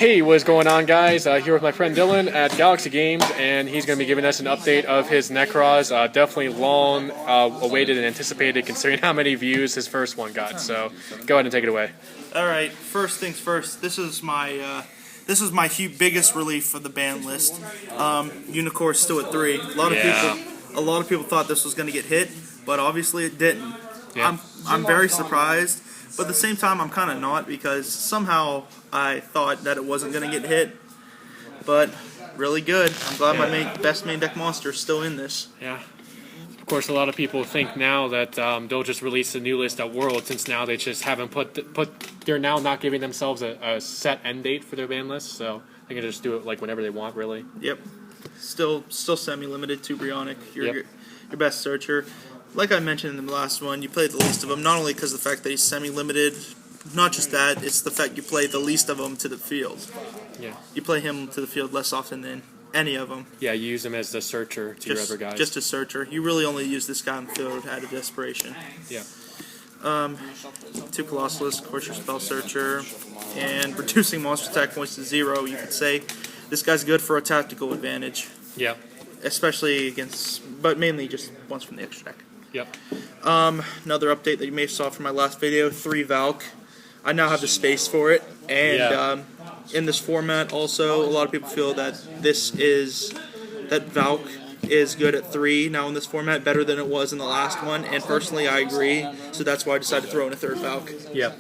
Hey, what's going on, guys? Here with my friend Dylan at Galaxy Games, and he's going to be giving us an update of his Nekroz. Definitely long awaited and anticipated, considering how many views his first one got. So, go ahead and take it away. All right. First things first. This is my biggest relief for the ban list. Unicorn still at 3. A lot of people thought this was going to get hit, but obviously it didn't. Yeah. I'm very surprised, but at the same time I'm kind of not, because somehow I thought that it wasn't going to get hit. But really good. I'm glad my best main deck monster is still in this. Yeah. Of course, a lot of people think now that they'll just release a new list at World, since now they just haven't they're now not giving themselves a set end date for their ban list, so they can just do it like whenever they want, really. Yep. Still semi-limited to Brionic, your best searcher. Like I mentioned in the last one, you play the least of them, not only because of the fact that he's semi-limited, not just that, it's the fact you play the least of them to the field. Yeah. You play him to the field less often than any of them. Yeah, you use him as the searcher to your other guys. Just a searcher. You really only use this guy on the field out of desperation. Yeah. 2 Colossus, of course your spell searcher, and reducing monster attack points to 0, you could say. This guy's good for a tactical advantage. Yeah. Especially against, but mainly just once from the extra deck. Yep. Another update that you may have saw from my last video, 3 Valcke. I now have the space for it, and in this format also, a lot of people feel that Valcke is good at 3 now in this format, better than it was in the last one, and personally I agree, so that's why I decided to throw in a 3rd Valcke. Yep.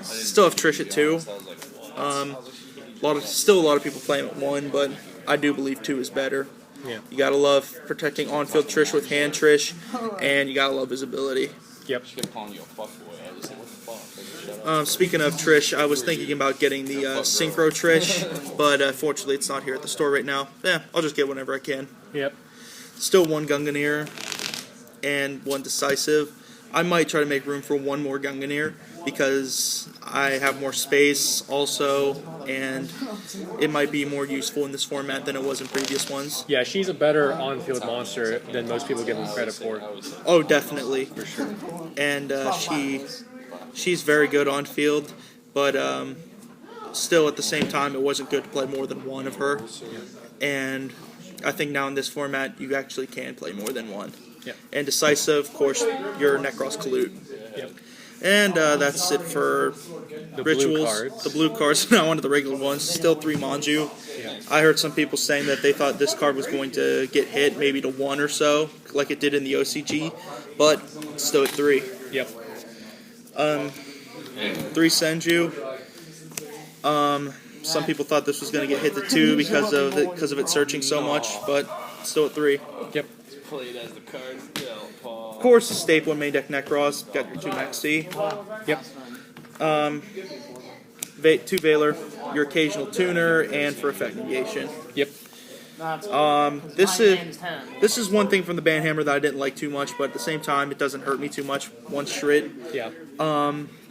Still have Trish at 2. Still a lot of people play him at 1, but I do believe 2 is better. Yeah. You gotta love protecting on-field Trish with hand Trish, and you gotta love his ability. Yep. Speaking of Trish, I was thinking about getting the Synchro Trish, but fortunately it's not here at the store right now. Yeah, I'll just get whenever I can. Yep. Still 1 Gungnir and 1 Decisive. I might try to make room for 1 more Gungnir because I have more space also, and it might be more useful in this format than it was in previous ones. Yeah, she's a better on-field monster than most people give them credit for. Oh, definitely. For sure. And she's very good on field, but still at the same time it wasn't good to play more than 1 of her. And I think now in this format you actually can play more than 1. Yeah. And Decisive, of course, your Nekroz Colute. Yep. And that's it for the rituals. Blue cards. The blue cards, now onto the regular ones. Still 3 Manju. Yeah. I heard some people saying that they thought this card was going to get hit maybe to 1 or so, like it did in the OCG, but still at 3. Yep. 3 Senju. Some people thought this was going to get hit to 2 because of it searching so much, but still at 3. Yep. Of course, the staple in main deck Nekroz. Got your 2 Maxi. Yep. 2 Valor, your occasional tuner, and for effect negation. Yep. This is one thing from the Banhammer that I didn't like too much, but at the same time, it doesn't hurt me too much. 1 Shrit. Yeah.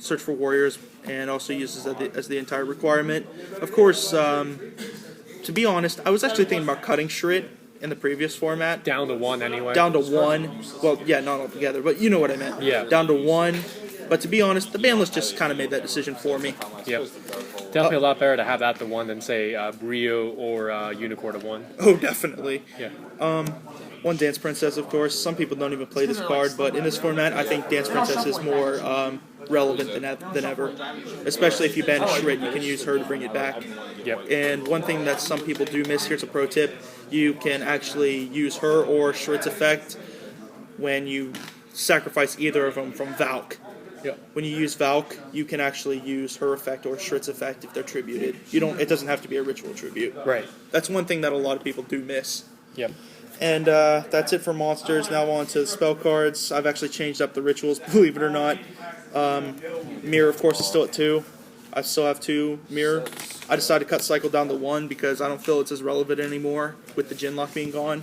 Search for warriors, and also uses as the entire requirement. Of course, to be honest, I was actually thinking about cutting Shrit in the previous format. Down to 1 anyway. Down to 1. Well, yeah, not altogether, but you know what I meant. Yeah. Down to 1. But to be honest, the ban list just kind of made that decision for me. Yep. Definitely a lot better to have that to 1 than, say, Rio or Unicorn to 1. Oh, definitely. Yeah. 1 Dance Princess, of course. Some people don't even play this card, but in this format, I think Dance Princess is more relevant than ever. Especially if you ban Shrit, you can use her to bring it back. Yep. And one thing that some people do miss, here's a pro tip, you can actually use her or Shrit's effect when you sacrifice either of them from Valcke. Yep. When you use Valcke, you can actually use her effect or Shrit's effect if they're tributed. It doesn't have to be a ritual tribute. Right. That's one thing that a lot of people do miss. Yep. And that's it for monsters. Now on to the spell cards. I've actually changed up the rituals, believe it or not. Mirror, of course, is still at 2. I still have 2 Mirror. I decided to cut Cycle down to 1 because I don't feel it's as relevant anymore with the Gin Lock being gone.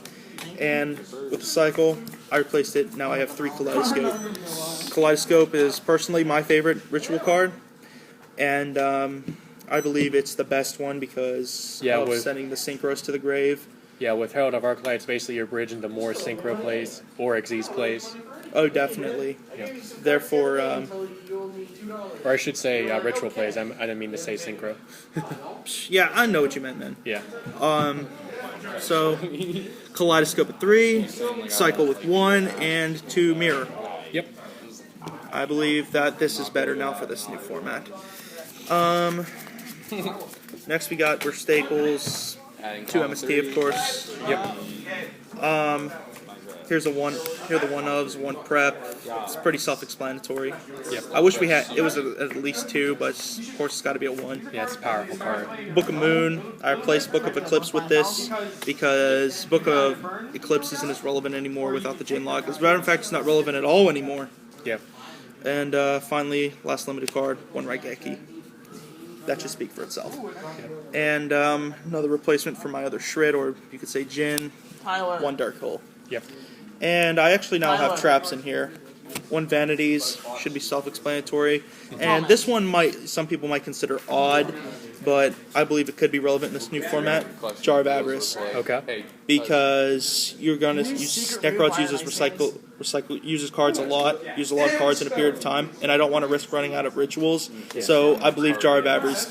And with the Cycle, I replaced it. Now I have 3 Kaleidoscope. Kaleidoscope is personally my favorite ritual card. And I believe it's the best one because of sending the Synchros to the grave. Yeah, with Herald of Arclight, it's basically your bridge into more Synchro plays or Xyz plays. Oh, definitely. Yeah. Therefore, Or I should say ritual plays. I didn't mean to say synchro. yeah, I know what you meant, man. Yeah. So, Kaleidoscope at 3, Cycle with 1, and 2 Mirror. Yep. I believe that this is better now for this new format. Next we got we're Staples, 2 MST, of course. Yep. Here's the one ofs, 1 prep. It's pretty self-explanatory. Yep. I wish we had it was at least 2, but of course it's got to be a 1. Yeah, it's a powerful card. Book of Moon. I replaced Book of Eclipse with this because Book of Eclipse isn't as relevant anymore without the Jin lock. As a matter of fact, it's not relevant at all anymore. Yep. And finally, last limited card, 1 Raigeki. That should speak for itself. And another replacement for my other Shred, or you could say Jin, 1 Dark Hole. Yep. And I actually now have traps in here. 1 Vanities, should be self-explanatory. And this one some people might consider odd, but I believe it could be relevant in this new format. Jar of Avarice. Okay. Because you're gonna use Nekroz uses cards a lot, uses a lot of cards in a period of time, and I don't want to risk running out of rituals. Yeah. So I believe Jar of Avarice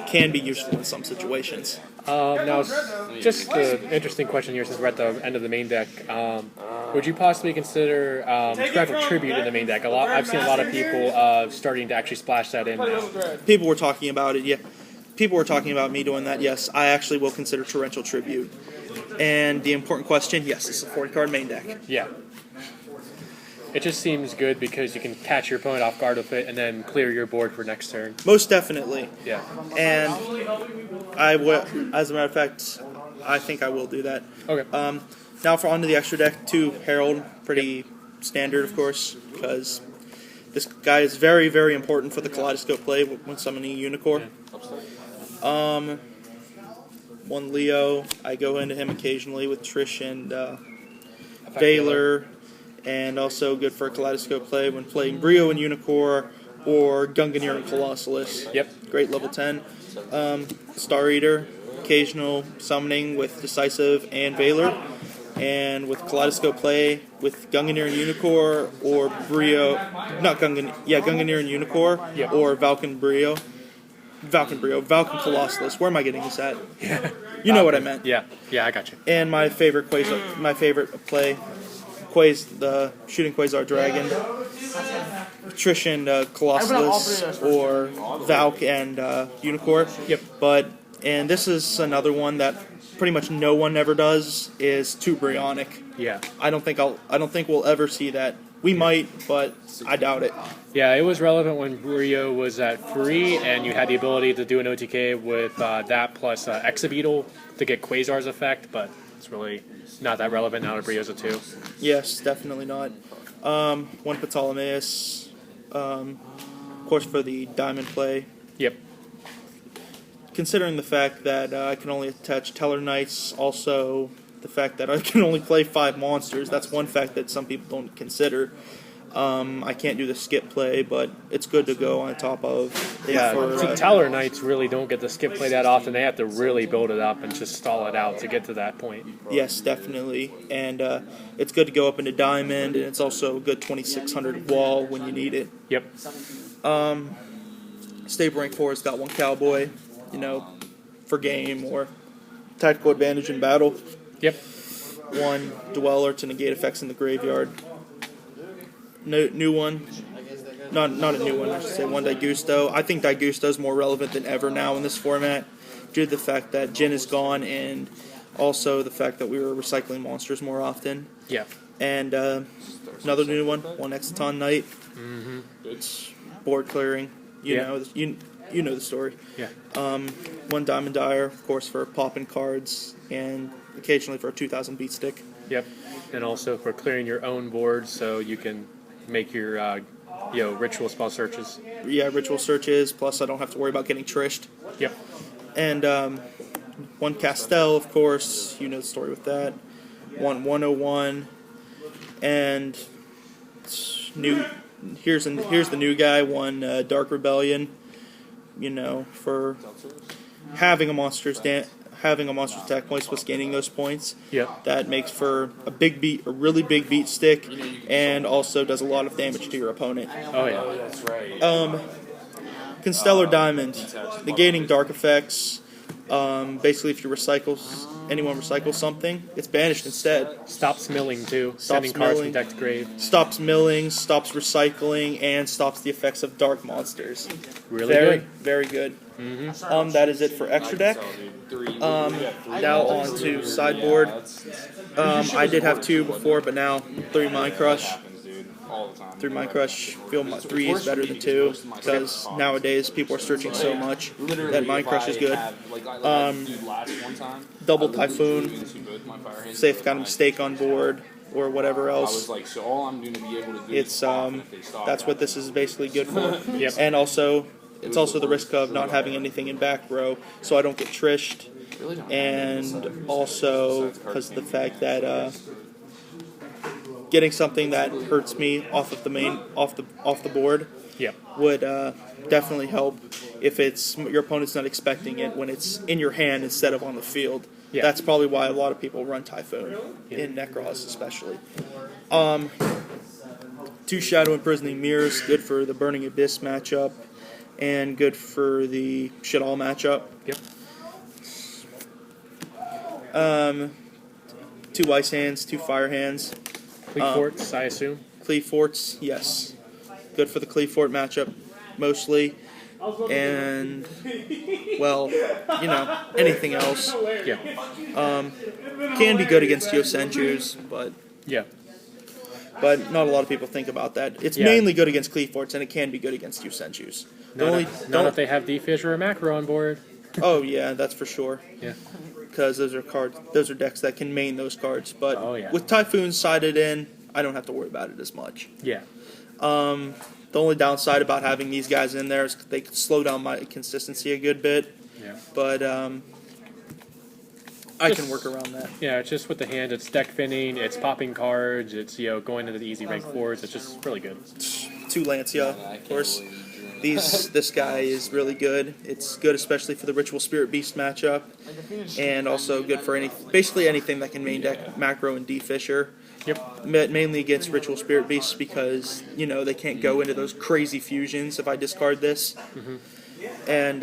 can be useful in some situations. Now, just an interesting question here since we're at the end of the main deck. Would you possibly consider Scrap Tribute in the main deck? I've seen a lot of people starting to actually splash that in now. People were talking about it, yeah. People were talking about me doing that, yes. I actually will consider Torrential Tribute. And the important question, yes, it's a 40-card main deck. Yeah. It just seems good because you can catch your opponent off guard with it and then clear your board for next turn. Most definitely. Yeah. And I will, as a matter of fact, I think I will do that. Okay. Now for onto the extra deck, 2 Herald, pretty standard, of course, because this guy is very, very important for the Kaleidoscope play when summoning Unicorn. 1 Leo, I go into him occasionally with Trish and Valor, and also good for a Kaleidoscope play when playing Brio and Unicorn or Gunganir and Colossalus. Yep. Great level 10. Star Eater, occasional summoning with Decisive and Valor. And with Kaleidoscope play with Gunganir and Unicorn or Gunganir and Unicorn or Valcke Colossalus. Where am I getting this at? Yeah. You know what I meant. Yeah, I got you. And my favorite play, the Shooting Quasar Dragon, Trish and Colossalus, or Valcke and Unicorn. Yep. And this is another one that pretty much no one ever does, is 2 Bryonic. Yeah. I don't think we'll ever see that. We might, but I doubt it. Yeah, it was relevant when Brio was at 3, and you had the ability to do an OTK with that plus Exabeetle to get Quasar's effect, but it's really not that relevant now that Brio's a 2. Yes, definitely not. 1 Ptolemaeus, of course, for the Diamond play. Yep. Considering the fact that I can only attach Teller Knights, also the fact that I can only play 5 monsters, that's one fact that some people don't consider. I can't do the skip play, but it's good to go on top of. Yeah, Teller Knights really don't get the skip play that often. They have to really build it up and just stall it out to get to that point. Yes, definitely. And it's good to go up into Diamond, and it's also a good 2600 wall when you need it. Yep. Stable Rank 4's got 1 Cowboy, for game or tactical advantage in battle. Yep. 1 Dweller to negate effects in the graveyard. New one. Not a new one, I should say. 1 Daigusto. I think Daigusto is more relevant than ever now in this format due to the fact that Jin is gone and also the fact that we were recycling monsters more often. Yeah. And another new one, 1 Exciton Knight. Mm-hmm. It's board clearing. You know the story. Yeah. 1 Diamond Dyer, of course, for popping cards and occasionally for a 2,000 beat stick. Yep. And also for clearing your own board so you can make your ritual spell searches. Yeah, ritual searches, plus I don't have to worry about getting trished. Yep. And 1 Castell, of course, you know the story with that. 1 101. And here's the new guy, 1 Dark Rebellion, for having a monster's attack points plus gaining those points. Yep. That makes for a big beat, a really big beat stick, and also does a lot of damage to your opponent. Oh yeah. Constellar Diamond, negating dark effects. Basically, if anyone recycles something, it's banished instead. Stops milling too. Stops Sending cards from milling. deck to grave. Stops milling, stops recycling, and stops the effects of dark monsters. Really Very, good. very good. That is it for extra deck. Now on to sideboard. I did have 2 before, but now 3 Mind Crush. 3 Mind Crush. Feel 3 is better than 2 because nowadays people are searching so much that Mind Crush is good. Double Typhoon. Say if got a mistake on board or whatever else. It's that's what this is basically good for. Yep. And also, it's also the risk of not having anything in back row, so I don't get trished. And also because of the fact that getting something that hurts me off of the board Yep. would definitely help if it's your opponent's not expecting it when it's in your hand instead of on the field. Yeah. That's probably why a lot of people run Typhoon in Nekroz especially. 2 Shadow Imprisoning Mirrors, good for the Burning Abyss matchup, and good for the Shit All matchup. Yep. 2 Ice Hands, 2 Fire Hands. Cleave Forts, I assume. Cleave Forts, yes. Good for the Cleave Fort matchup, mostly. And, well, anything else. Yeah. Can be good against Yosenjus, but Yeah. not a lot of people think about that. It's Yeah. mainly good against Cleave Forts, and it can be good against Yosenjus. Not if they have D-Fissure or Macro on board. Oh, yeah, that's for sure. Yeah. Because those are decks that can main those cards. But Oh, yeah. with Typhoon sided in, I don't have to worry about it as much. Yeah. The only downside about having these guys in there is they could slow down my consistency a good bit. Yeah. But I can work around that. Yeah, it's just with the hand, it's deck thinning, it's popping cards, it's going into the easy rank 4s, it's just really good. 2 Lancia, of course. This guy is really good. It's good especially for the Ritual Spirit Beast matchup, and also good for basically anything that can main deck Macro and D-Fissure. Yep. Mainly against Ritual Spirit Beasts because, they can't go into those crazy fusions if I discard this. And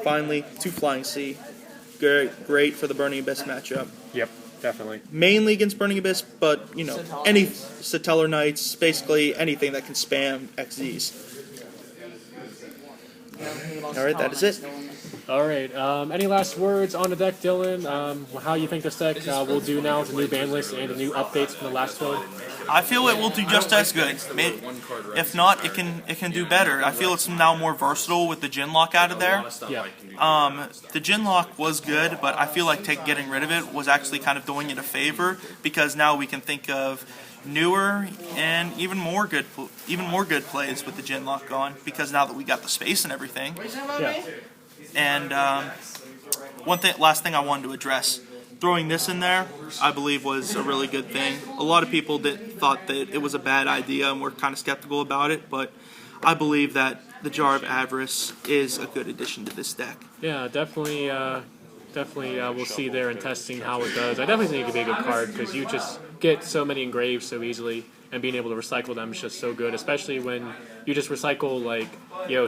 finally, 2 Flying Sea. Great for the Burning Abyss matchup. Yep, definitely. Mainly against Burning Abyss, but, any Satellar Knights, basically anything that can spam XZs. Alright, that is it. Alright, any last words on the deck, Dylan? How you think this deck will do now with the new ban list and the new updates from the last one? I feel it will do just as good. If not, it can do better. I feel it's now more versatile with the Genlock out of there. Yeah. The Genlock was good, but I feel like getting rid of it was actually kind of doing it a favor because now we can think of newer and even more good plays with the Genlock gone because now that we got the space and everything. Yeah. And last thing I wanted to address. Throwing this in there, I believe, was a really good thing. A lot of people thought that it was a bad idea and were kind of skeptical about it, but I believe that the Jar of Avarice is a good addition to this deck. Yeah, definitely. We'll see there in testing how it does. I definitely think it could be a good card because you just get so many engraved so easily, and being able to recycle them is just so good. Especially when you just recycle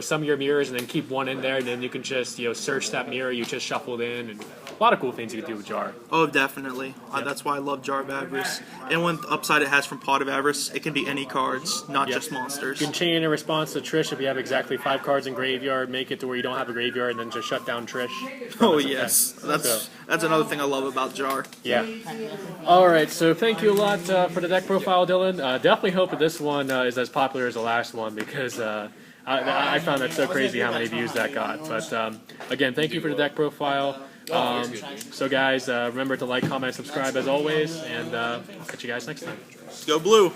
some of your mirrors and then keep one in there, and then you can just search that mirror you just shuffled in, and a lot of cool things you can do with Jar. Oh, definitely. That's why I love Jar of Avarice. And one upside it has from Pot of Avarice, it can be any cards, not just monsters. You can chain in response to Trish if you have exactly 5 cards in graveyard, make it to where you don't have a graveyard, and then just shut down Trish. Oh yes, that's another thing I love about Jar. Yeah. All right, so thank you a lot for the deck profile, Dylan. Definitely hope that this one is as popular as the last one because I found that so crazy how many views that got. But again, thank you for the deck profile. So guys, remember to like, comment, subscribe as always, and I'll catch you guys next time. Go Blue!